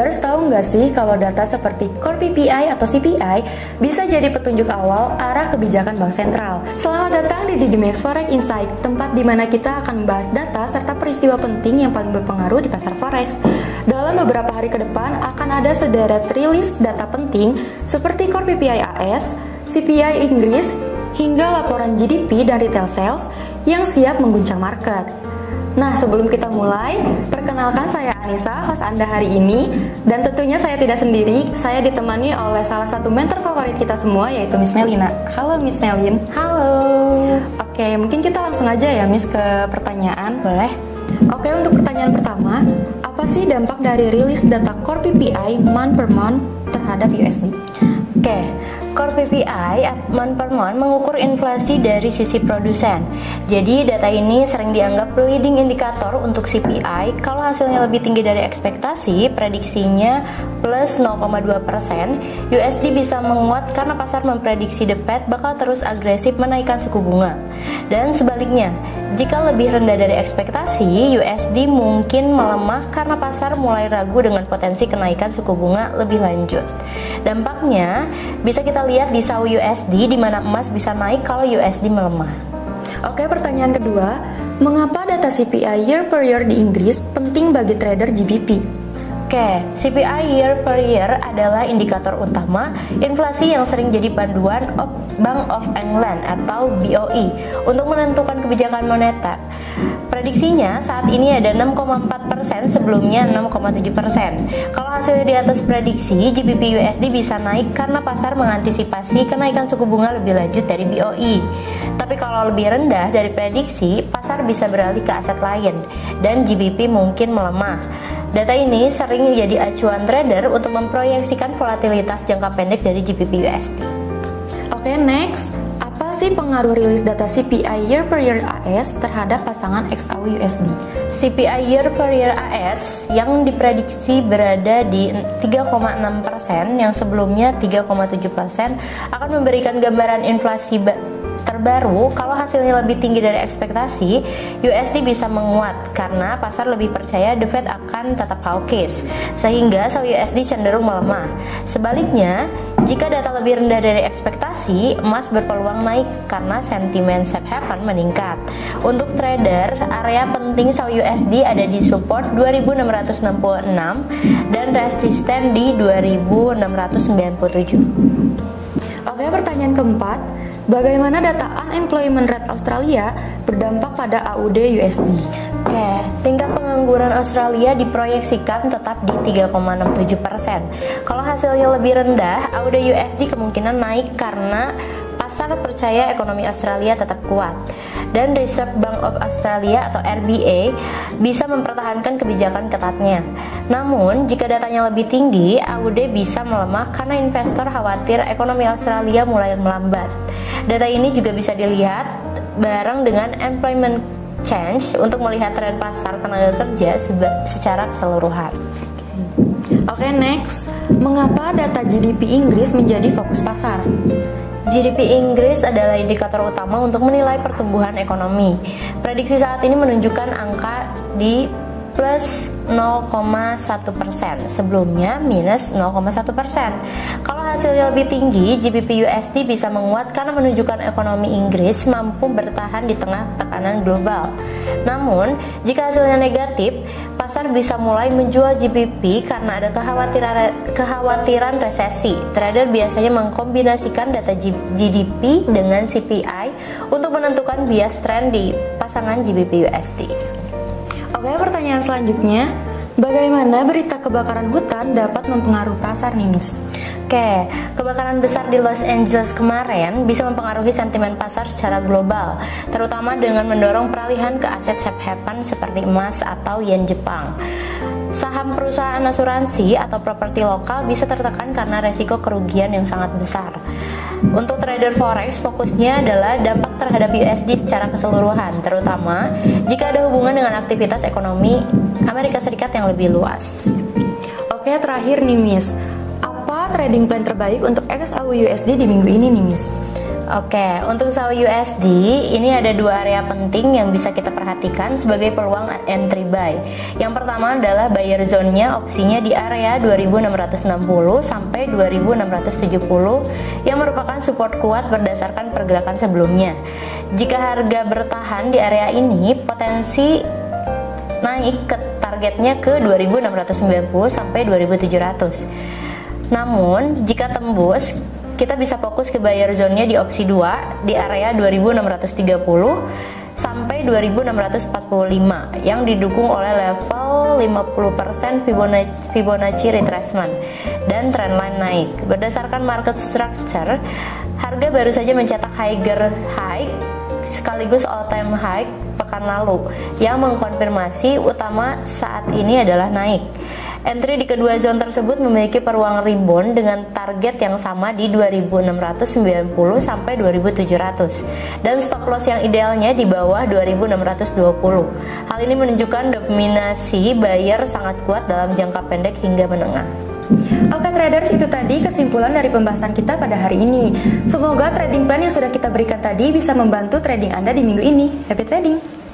Travelers tahu nggak sih kalau data seperti Core PPI atau CPI bisa jadi petunjuk awal arah kebijakan Bank Sentral? Selamat datang di Dimex Forex Insight, tempat di mana kita akan membahas data serta peristiwa penting yang paling berpengaruh di pasar forex. Dalam beberapa hari ke depan akan ada sederet rilis data penting seperti Core PPI AS, CPI Inggris, hingga laporan GDP dan retail sales yang siap mengguncang market. Nah, sebelum kita mulai, perkenalkan saya Anissa, host Anda hari ini. Dan tentunya saya tidak sendiri, saya ditemani oleh salah satu mentor favorit kita semua, yaitu Miss Melina. Halo Miss Melin. Halo. Oke, mungkin kita langsung aja ya Miss ke pertanyaan. Boleh. Oke, untuk pertanyaan pertama, apa sih dampak dari rilis data Core PPI month per month terhadap USD? Oke, Core PPI month per month mengukur inflasi dari sisi produsen. Jadi data ini sering dianggap leading indikator untuk CPI. Kalau hasilnya lebih tinggi dari ekspektasi, prediksinya plus 0,2%, USD bisa menguat karena pasar memprediksi The Fed bakal terus agresif menaikkan suku bunga. Dan sebaliknya, jika lebih rendah dari ekspektasi, USD mungkin melemah karena pasar mulai ragu dengan potensi kenaikan suku bunga lebih lanjut. Dampaknya bisa kita lihat di SAU USD, di mana emas bisa naik kalau USD melemah. Oke, pertanyaan kedua, mengapa data CPI year per year di Inggris penting bagi trader GBP? Oke, CPI year per year adalah indikator utama inflasi yang sering jadi panduan Bank of England atau BOE untuk menentukan kebijakan moneter. Prediksinya saat ini ada 6,4%, sebelumnya 6,7%. Kalau hasilnya di atas prediksi, GBP USD bisa naik karena pasar mengantisipasi kenaikan suku bunga lebih lanjut dari BOE. Tapi kalau lebih rendah dari prediksi, pasar bisa beralih ke aset lain dan GBP mungkin melemah. Data ini sering menjadi acuan trader untuk memproyeksikan volatilitas jangka pendek dari GBP USD. Oke, next. Apa sih pengaruh rilis data CPI year per year AS terhadap pasangan XAU USD? CPI year per year AS yang diprediksi berada di 3,6% yang sebelumnya 3,7% akan memberikan gambaran inflasi terbaru. Kalau hasilnya lebih tinggi dari ekspektasi, USD bisa menguat karena pasar lebih percaya The Fed akan tetap hawkish, sehingga SAU USD cenderung melemah. Sebaliknya, jika data lebih rendah dari ekspektasi, emas berpeluang naik karena sentimen safe haven meningkat. Untuk trader, area penting SAU USD ada di support 2666 dan resisten di 2697. Oke, pertanyaan keempat, bagaimana data unemployment rate Australia berdampak pada AUD USD? Oke, tingkat pengangguran Australia diproyeksikan tetap di 3,67%. Kalau hasilnya lebih rendah, AUD USD kemungkinan naik karena pasar percaya ekonomi Australia tetap kuat. Dan Reserve Bank of Australia atau RBA bisa mempertahankan kebijakan ketatnya. Namun, jika datanya lebih tinggi, AUD bisa melemah karena investor khawatir ekonomi Australia mulai melambat. Data ini juga bisa dilihat bareng dengan employment change untuk melihat tren pasar tenaga kerja secara keseluruhan. Oke, next. Mengapa data GDP Inggris menjadi fokus pasar? GDP Inggris adalah indikator utama untuk menilai pertumbuhan ekonomi. Prediksi saat ini menunjukkan angka di plus 0,1%, sebelumnya minus 0,1%. Kalau hasilnya lebih tinggi, GBP USD bisa menguat karena menunjukkan ekonomi Inggris mampu bertahan di tengah tekanan global. Namun, jika hasilnya negatif, pasar bisa mulai menjual GBP karena ada kekhawatiran resesi. Trader biasanya mengkombinasikan data GDP dengan CPI untuk menentukan bias tren di pasangan GBP USD. Oke, pertanyaan selanjutnya, bagaimana berita kebakaran hutan dapat mempengaruhi pasar nih, Miss? Oke, kebakaran besar di Los Angeles kemarin bisa mempengaruhi sentimen pasar secara global, terutama dengan mendorong peralihan ke aset safe haven seperti emas atau yen Jepang. Saham perusahaan asuransi atau properti lokal bisa tertekan karena resiko kerugian yang sangat besar. Untuk trader forex, fokusnya adalah dampak terhadap USD secara keseluruhan, terutama jika ada hubungan dengan aktivitas ekonomi Amerika Serikat yang lebih luas. Oke, terakhir nih Miss, apa trading plan terbaik untuk XAU USD di minggu ini nih Miss? Oke, untuk saham USD ini ada dua area penting yang bisa kita perhatikan sebagai peluang entry buy. Yang pertama adalah buyer zone-nya, opsinya di area 2660 sampai 2670 yang merupakan support kuat berdasarkan pergerakan sebelumnya. Jika harga bertahan di area ini, potensi naik ke targetnya ke 2690 sampai 2700. Namun, jika tembus, kita bisa fokus ke buyer zone-nya di opsi 2 di area 2630 sampai 2645 yang didukung oleh level 50% Fibonacci retracement dan trendline naik. Berdasarkan market structure, harga baru saja mencetak higher high sekaligus all time high pekan lalu yang mengkonfirmasi utama saat ini adalah naik. Entry di kedua zone tersebut memiliki peluang rebound dengan target yang sama di 2690 sampai 2700 dan stop loss yang idealnya di bawah 2620. Hal ini menunjukkan dominasi buyer sangat kuat dalam jangka pendek hingga menengah. Oke traders, itu tadi kesimpulan dari pembahasan kita pada hari ini. Semoga trading plan yang sudah kita berikan tadi bisa membantu trading Anda di minggu ini. Happy trading!